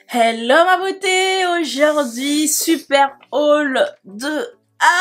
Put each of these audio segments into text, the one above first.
Hello ma beauté, aujourd'hui super haul de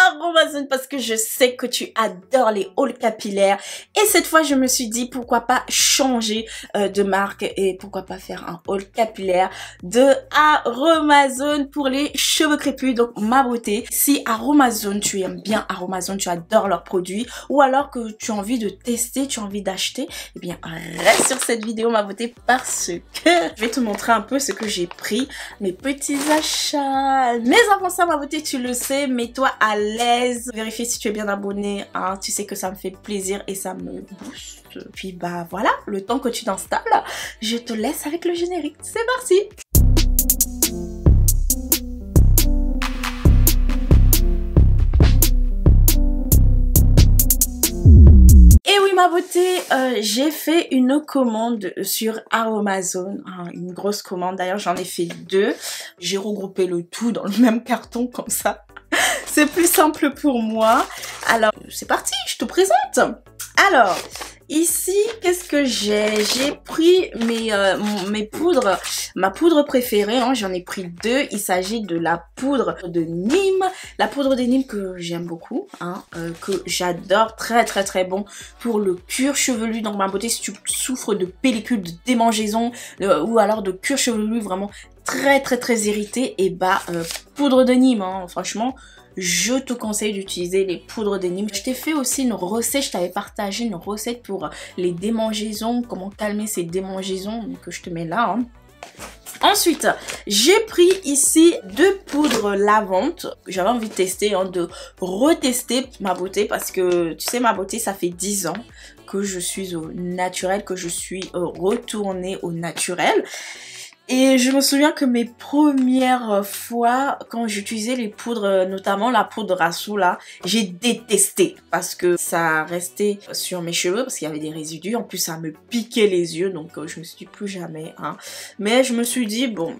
Aromazone parce que je sais que tu adores les hauls capillaires et cette fois je me suis dit pourquoi pas changer de marque et pourquoi pas faire un haul capillaire de Aromazone pour les cheveux crépus. Donc ma beauté, si Aromazone, tu aimes bien Aromazone, tu adores leurs produits ou alors que tu as envie de tester, tu as envie d'acheter, eh bien reste sur cette vidéo ma beauté parce que je vais te montrer un peu ce que j'ai pris, mes petits achats. Mais avant ça ma beauté, tu le sais, mets-toi à l'aise, vérifie si tu es bien abonné, hein. Tu sais que ça me fait plaisir et ça me booste. Puis bah voilà, le temps que tu t'installes, je te laisse avec le générique. C'est parti! Et oui ma beauté, j'ai fait une commande sur Aromazone, hein, une grosse commande. D'ailleurs j'en ai fait deux. J'ai regroupé le tout dans le même carton comme ça. C'est plus simple pour moi. Alors c'est parti, je te présente. Alors ici qu'est-ce que j'ai? J'ai pris mes poudres, ma poudre préférée, hein, j'en ai pris deux. Il s'agit de la poudre de Nîmes, la poudre de Nîmes que j'aime beaucoup, hein, que j'adore, très bon pour le cuir chevelu. Donc ma beauté, si tu souffres de pellicule, de démangeaison ou alors de cuir chevelu vraiment très irrité, et bah poudre de Nîmes, hein, franchement je te conseille d'utiliser les poudres de Nîmes. Je t'ai fait aussi une recette, je t'avais partagé une recette pour les démangeaisons, comment calmer ces démangeaisons que je te mets là, hein. Ensuite, j'ai pris ici deux poudres lavande. J'avais envie de tester, hein, de retester ma beauté parce que tu sais ma beauté, ça fait 10 ans que je suis au naturel, que je suis retournée au naturel. Et je me souviens que mes premières fois, quand j'utilisais les poudres, notamment la poudre Rassou là, j'ai détesté parce que ça restait sur mes cheveux parce qu'il y avait des résidus. En plus, ça me piquait les yeux, donc je me suis dit plus jamais, hein. Mais je me suis dit bon,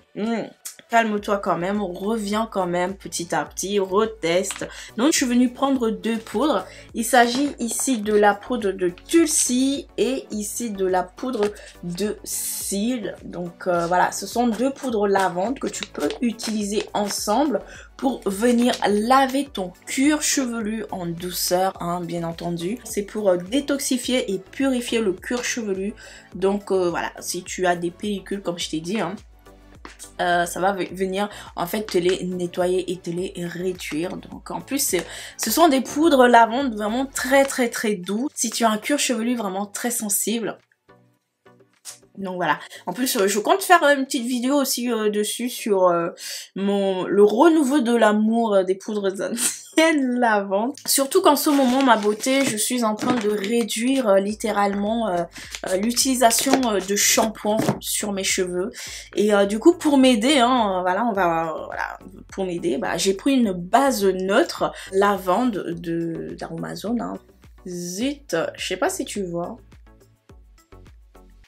calme-toi quand même, reviens quand même petit à petit, reteste. Donc je suis venue prendre deux poudres. Il s'agit ici de la poudre de Tulsi et ici de la poudre de cire. Donc voilà, ce sont deux poudres lavande que tu peux utiliser ensemble pour venir laver ton cuir chevelu en douceur, hein, bien entendu. C'est pour détoxifier et purifier le cuir chevelu. Donc voilà, si tu as des pellicules comme je t'ai dit, hein, ça va venir en fait te les nettoyer et te les réduire. Donc en plus ce sont des poudres lavande vraiment très doux si tu as un cuir chevelu vraiment très sensible. Donc voilà, en plus je compte faire une petite vidéo aussi dessus sur le renouveau de l'amour des poudres anciennes lavande. Surtout qu'en ce moment ma beauté, je suis en train de réduire littéralement l'utilisation de shampoing sur mes cheveux. Et du coup pour m'aider, hein, voilà, pour m'aider, bah, j'ai pris une base neutre lavande d'Aromazone, hein. Zut, je sais pas si tu vois.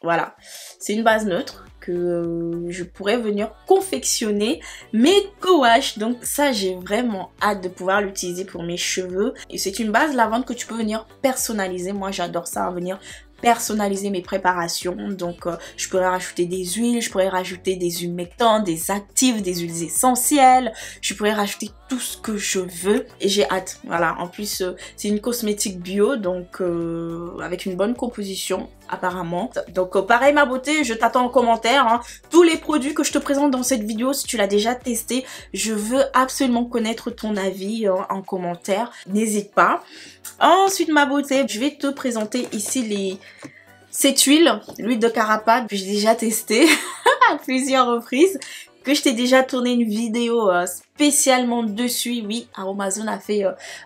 Voilà, c'est une base neutre que je pourrais venir confectionner mes co-wash. Donc ça, j'ai vraiment hâte de pouvoir l'utiliser pour mes cheveux. Et c'est une base lavande que tu peux venir personnaliser. Moi, j'adore ça, hein, venir personnaliser mes préparations. Donc je pourrais rajouter des huiles, je pourrais rajouter des humectants, des actifs, des huiles essentielles, je pourrais rajouter tout ce que je veux et j'ai hâte. Voilà, en plus c'est une cosmétique bio, donc avec une bonne composition apparemment. Donc pareil ma beauté, je t'attends en commentaire, hein. Tous les produits que je te présente dans cette vidéo, si tu l'as déjà testé, je veux absolument connaître ton avis, hein, en commentaire, n'hésite pas. Ensuite ma beauté, je vais te présenter ici cette huile, l'huile de Carapate que j'ai déjà testée à plusieurs reprises, que je t'ai déjà tourné une vidéo spécialement dessus. Oui, Aromazone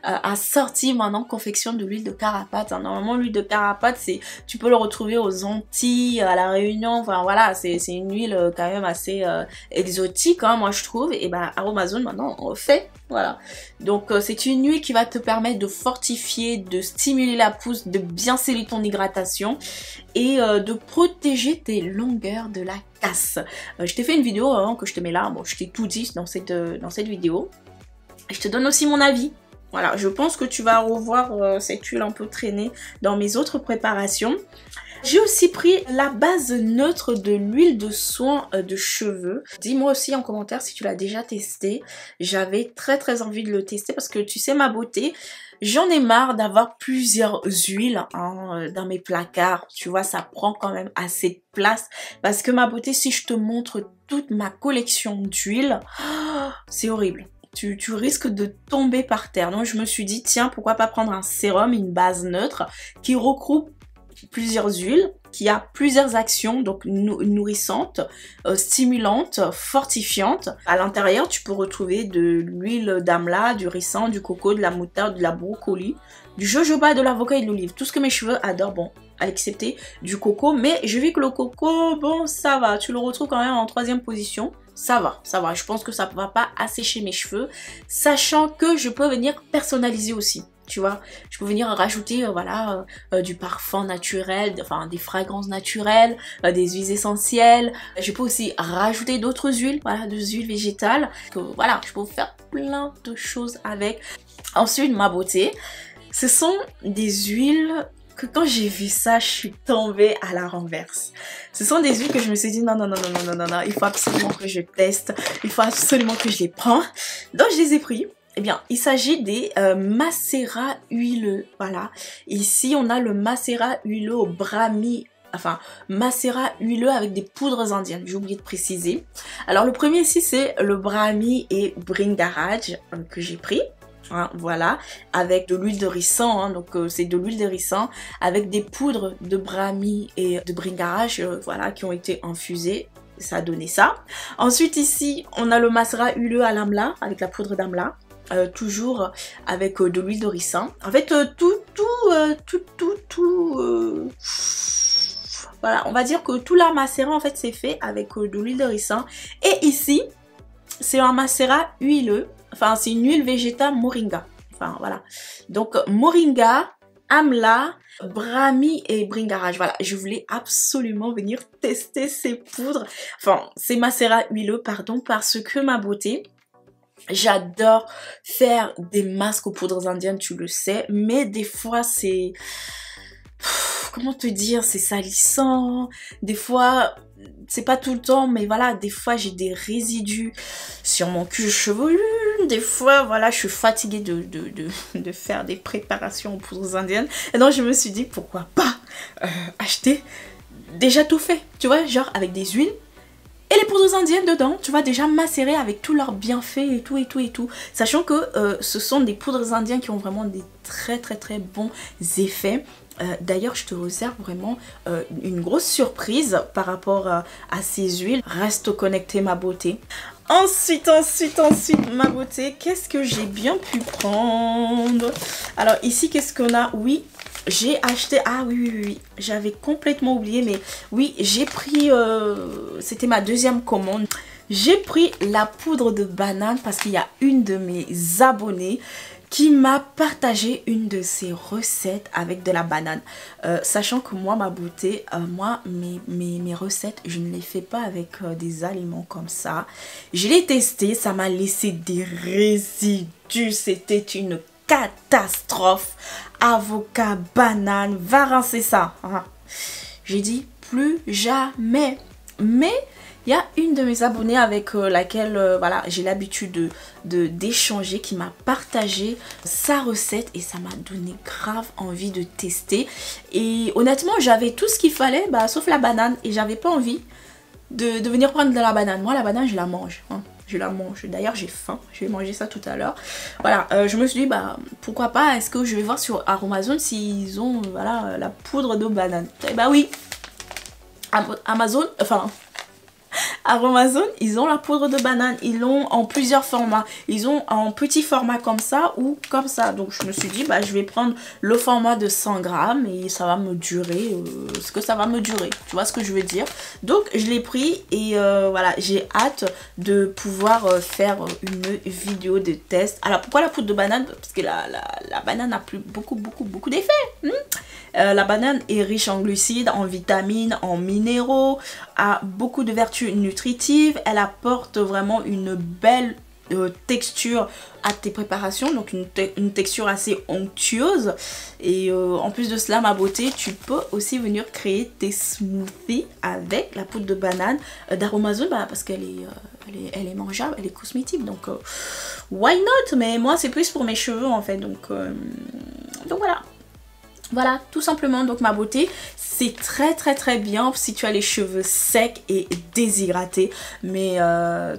a sorti maintenant confection de l'huile de Carapate, hein. Normalement l'huile de Carapate, tu peux le retrouver aux Antilles, à la Réunion, enfin voilà, c'est une huile quand même assez exotique, hein, moi je trouve. Et ben Aromazone maintenant on fait, voilà. Donc c'est une huile qui va te permettre de fortifier, de stimuler la pousse, de bien sceller ton hydratation et de protéger tes longueurs de la casse. Je t'ai fait une vidéo, hein, que je te mets là, bon je t'ai tout dit dans cette vidéo. Je te donne aussi mon avis Voilà, je pense que tu vas revoir cette huile un peu traînée dans mes autres préparations. J'ai aussi pris la base neutre de l'huile de soin de cheveux. Dis-moi aussi en commentaire si tu l'as déjà testé. J'avais très envie de le tester parce que tu sais ma beauté, j'en ai marre d'avoir plusieurs huiles dans mes placards. Tu vois, ça prend quand même assez de place. Parce que ma beauté, si je te montre toute ma collection d'huiles, c'est horrible. Tu risques de tomber par terre. Donc je me suis dit, tiens, pourquoi pas prendre un sérum, une base neutre qui regroupe plusieurs huiles, qui a plusieurs actions, donc nourrissantes, stimulantes, fortifiantes. À l'intérieur, tu peux retrouver de l'huile d'amla, du ricin, du coco, de la moutarde, de la brocoli, du jojoba, de l'avocat et de l'olive. Tout ce que mes cheveux adorent, bon, à excepter du coco. Mais je vis que le coco, bon, ça va. Tu le retrouves quand même en 3e position. Ça va, ça va. Je pense que ça ne va pas assécher mes cheveux. Sachant que je peux venir personnaliser aussi. Tu vois, je peux venir rajouter voilà du parfum naturel, enfin des fragrances naturelles, des huiles essentielles. Je peux aussi rajouter d'autres huiles, voilà, des huiles végétales. Voilà, je peux faire plein de choses avec. Ensuite, ma beauté, ce sont des huiles que quand j'ai vu ça, je suis tombée à la renverse. Ce sont des huiles que je me suis dit non, il faut absolument que je teste, il faut absolument que je les prends. Donc je les ai pris. Eh bien, il s'agit des macérats huileux, voilà. Ici, on a le macérat huileux au brahmi, enfin, macérat huileux avec des poudres indiennes, j'ai oublié de préciser. Alors, le premier ici, c'est le brahmi et bringaraj que j'ai pris. Hein, voilà, avec de l'huile de ricin, hein, donc c'est de l'huile de ricin avec des poudres de brahmi et de bringaraj, voilà, qui ont été infusées. Ça a donné ça. Ensuite, ici, on a le macérat huileux à l'amla avec la poudre d'amla. Toujours avec de l'huile de ricin. En fait, voilà, on va dire que tout la macérat en fait c'est fait avec de l'huile de ricin. Et ici, c'est un macérat huileux. Enfin, c'est une huile végétale moringa. Enfin, voilà. Donc, moringa, amla, brahmi et bringaraj. Voilà, je voulais absolument venir tester ces poudres. Enfin, ces macérats huileux, pardon, parce que ma beauté... J'adore faire des masques aux poudres indiennes, tu le sais, mais des fois c'est... Comment te dire, c'est salissant, des fois, c'est pas tout le temps, mais voilà, des fois j'ai des résidus sur mon cuir chevelu, des fois, voilà, je suis fatiguée de faire des préparations aux poudres indiennes, et donc je me suis dit, pourquoi pas acheter déjà tout fait, tu vois, genre avec des huiles, et les poudres indiennes dedans, tu vois, déjà macérées avec tous leurs bienfaits et tout. Sachant que ce sont des poudres indiennes qui ont vraiment des très bons effets. D'ailleurs, je te réserve vraiment une grosse surprise par rapport à ces huiles. Reste connecté, ma beauté. Ensuite, ma beauté, qu'est-ce que j'ai bien pu prendre? Alors ici, qu'est-ce qu'on a? Oui. J'ai acheté, ah oui, j'avais complètement oublié, mais oui, j'ai pris, c'était ma 2e commande. J'ai pris la poudre de banane parce qu'il y a une de mes abonnées qui m'a partagé une de ses recettes avec de la banane. Sachant que moi, ma beauté, moi, mes recettes, je ne les fais pas avec des aliments comme ça. Je l'ai testé, ça m'a laissé des résidus, c'était une catastrophe. Avocat, banane, va rincer ça. J'ai dit plus jamais. Mais il y a une de mes abonnées avec laquelle voilà, j'ai l'habitude d'échanger qui m'a partagé sa recette et ça m'a donné grave envie de tester. Et honnêtement, j'avais tout ce qu'il fallait, bah, sauf la banane. Et j'avais pas envie de venir prendre de la banane. Moi, la banane, je la mange. Je la mange. D'ailleurs, j'ai faim. Je vais manger ça tout à l'heure. Voilà, je me suis dit, bah, pourquoi pas, est-ce que je vais voir sur Amazon s'ils ont, voilà, la poudre de banane. Et bah oui, Amazon, ils ont la poudre de banane, ils l'ont en plusieurs formats, ils ont en petit format comme ça ou comme ça, donc je me suis dit bah je vais prendre le format de 100 grammes et ça va me durer ce que ça va me durer, tu vois ce que je veux dire. Donc je l'ai pris et voilà, j'ai hâte de pouvoir faire une vidéo de test. Alors pourquoi la poudre de banane? Parce que la banane a plus beaucoup d'effets. La banane est riche en glucides, en vitamines, en minéraux, a beaucoup de vertus nutritives. Elle apporte vraiment une belle texture à tes préparations, donc une texture assez onctueuse. Et en plus de cela, ma beauté, tu peux aussi venir créer tes smoothies avec la poudre de banane d'Aromazone, parce qu'elle est mangeable, elle est cosmétique, donc why not? Mais moi c'est plus pour mes cheveux en fait, donc voilà. Voilà, tout simplement, donc ma beauté, c'est très bien si tu as les cheveux secs et déshydratés. Mais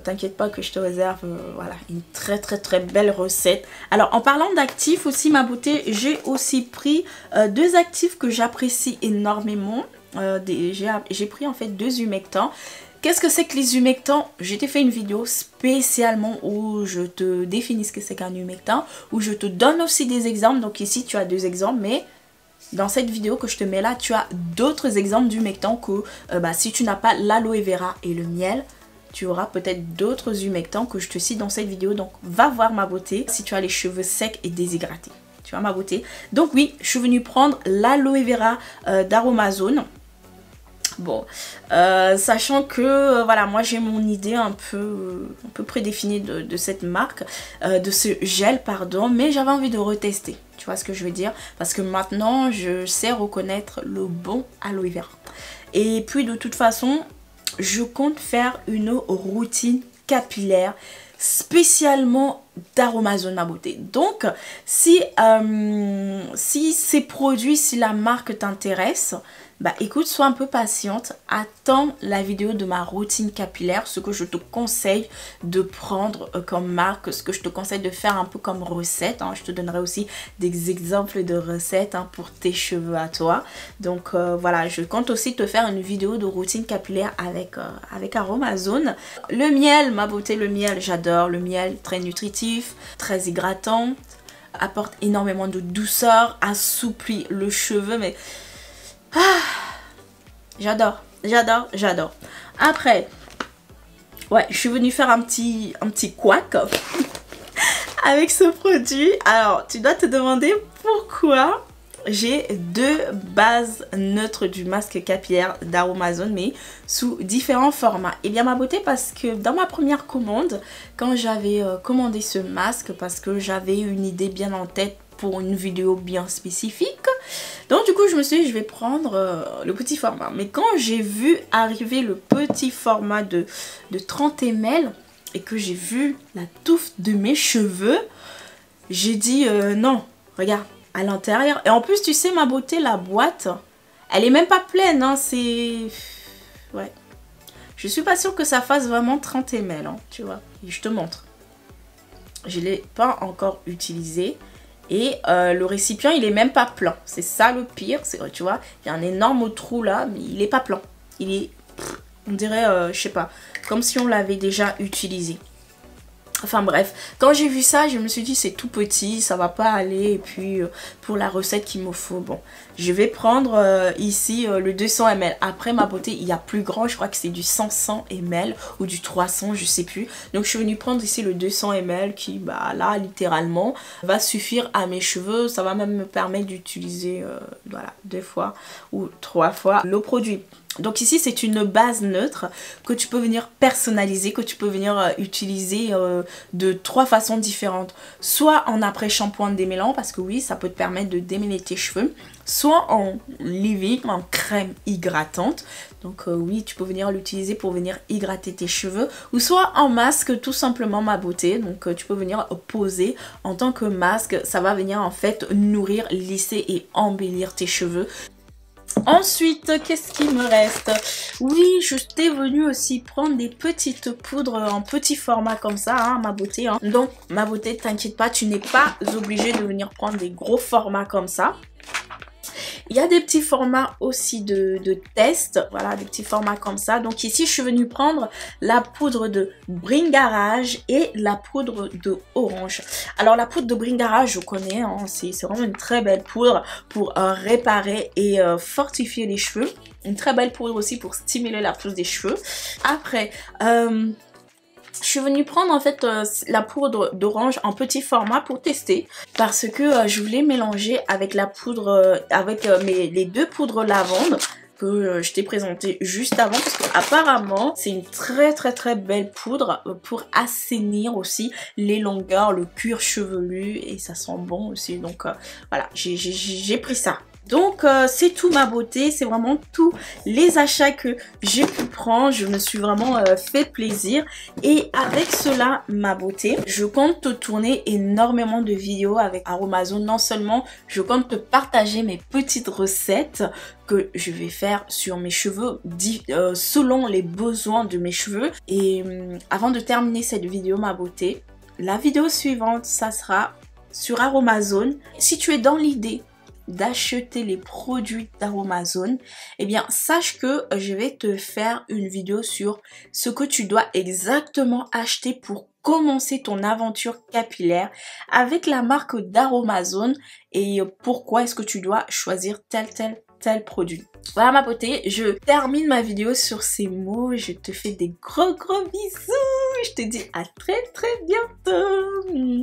t'inquiète pas que je te réserve voilà, une très belle recette. Alors en parlant d'actifs aussi ma beauté, j'ai aussi pris 2 actifs que j'apprécie énormément. J'ai pris en fait 2 humectants. Qu'est-ce que c'est que les humectants? J'ai fait une vidéo spécialement où je te définis ce que c'est qu'un humectant, où je te donne aussi des exemples. Donc ici tu as 2 exemples, mais dans cette vidéo que je te mets là, tu as d'autres exemples d'humectants que si tu n'as pas l'aloe vera et le miel, tu auras peut-être d'autres humectants que je te cite dans cette vidéo. Donc va voir ma beauté si tu as les cheveux secs et déshydratés. Tu vois ma beauté. Donc oui, je suis venue prendre l'aloe vera d'Aromazone. Bon, sachant que voilà, moi j'ai mon idée un peu prédéfinie de cette marque, de ce gel pardon, mais j'avais envie de retester, tu vois ce que je veux dire, parce que maintenant je sais reconnaître le bon aloe vera. Et puis de toute façon, je compte faire une routine capillaire spécialement d'Aromazone ma beauté. Donc si ces produits, si la marque t'intéresse, bah écoute, sois un peu patiente, attends la vidéo de ma routine capillaire, ce que je te conseille de prendre comme marque, ce que je te conseille de faire un peu comme recette, hein. Je te donnerai aussi des exemples de recettes pour tes cheveux à toi. Donc voilà, je compte aussi te faire une vidéo de routine capillaire avec Aromazone. Le miel, ma beauté, le miel, j'adore. Le miel, très nutritif, très hydratant, apporte énormément de douceur, assouplit le cheveu, mais... j'adore. Après, ouais, je suis venue faire un petit couac avec ce produit. Alors, tu dois te demander pourquoi j'ai 2 bases neutres du masque capillaire d'Aromazone, mais sous différents formats. Et bien ma beauté, parce que dans ma première commande, quand j'avais commandé ce masque, parce que j'avais une idée bien en tête pour une vidéo bien spécifique, donc du coup je me suis dit je vais prendre le petit format. Mais quand j'ai vu arriver le petit format de 30 ml et que j'ai vu la touffe de mes cheveux, j'ai dit non, regarde à l'intérieur. Et en plus tu sais ma beauté, la boîte elle est même pas pleine, hein, c'est... ouais, je suis pas sûre que ça fasse vraiment 30 ml, hein, tu vois. Et je te montre, je l'ai pas encore utilisé. Et le récipient, il est même pas plein. C'est ça le pire. Tu vois, il y a un énorme trou là, mais il est pas plein. Il est, on dirait, je sais pas, comme si on l'avait déjà utilisé. Enfin bref, quand j'ai vu ça, je me suis dit c'est tout petit, ça va pas aller. Et puis pour la recette qu'il me faut, bon, je vais prendre ici le 200 ml. Après ma beauté, il y a plus grand, je crois que c'est du 500 ml ou du 300, je sais plus. Donc je suis venue prendre ici le 200 ml qui, bah là, littéralement, va suffire à mes cheveux. Ça va même me permettre d'utiliser, voilà, 2 fois ou 3 fois le produit. Donc ici c'est une base neutre que tu peux venir personnaliser, que tu peux venir utiliser de 3 façons différentes. Soit en après shampoing démêlant, parce que oui ça peut te permettre de démêler tes cheveux. Soit en leave-in, en crème hydratante. Donc oui tu peux venir l'utiliser pour venir hydrater tes cheveux. Ou soit en masque tout simplement ma beauté. Donc tu peux venir poser en tant que masque. Ça va venir en fait nourrir, lisser et embellir tes cheveux. Ensuite, qu'est-ce qu'il me reste? Oui, je t'ai venue aussi prendre des petites poudres en petit format comme ça, hein, ma beauté. Hein. Donc, ma beauté, t'inquiète pas, tu n'es pas obligé de venir prendre des gros formats comme ça. Il y a des petits formats aussi de test, voilà, des petits formats comme ça. Donc ici, je suis venue prendre la poudre de Bringarage et la poudre de Orange. Alors la poudre de Bringarage, je connais, hein, c'est vraiment une très belle poudre pour réparer et fortifier les cheveux. Une très belle poudre aussi pour stimuler la pousse des cheveux. Après... je suis venue prendre en fait la poudre d'orange en petit format pour tester parce que je voulais mélanger avec la poudre, avec les 2 poudres lavande que je t'ai présenté juste avant, parce qu'apparemment c'est une très belle poudre pour assainir aussi les longueurs, le cuir chevelu, et ça sent bon aussi. Donc voilà, j'ai pris ça. Donc c'est tout ma beauté, c'est vraiment tous les achats que j'ai pu prendre. Je me suis vraiment fait plaisir, et avec cela ma beauté, je compte te tourner énormément de vidéos avec Aromazone. Non seulement je compte te partager mes petites recettes que je vais faire sur mes cheveux selon les besoins de mes cheveux. Et avant de terminer cette vidéo ma beauté, la vidéo suivante ça sera sur Aromazone. Si tu es dans l'idée d'acheter les produits d'Aromazone, eh bien sache que je vais te faire une vidéo sur ce que tu dois exactement acheter pour commencer ton aventure capillaire avec la marque d'Aromazone, et pourquoi est-ce que tu dois choisir tel produit. Voilà ma beauté, je termine ma vidéo sur ces mots. Je te fais des gros bisous. Je te dis à très bientôt.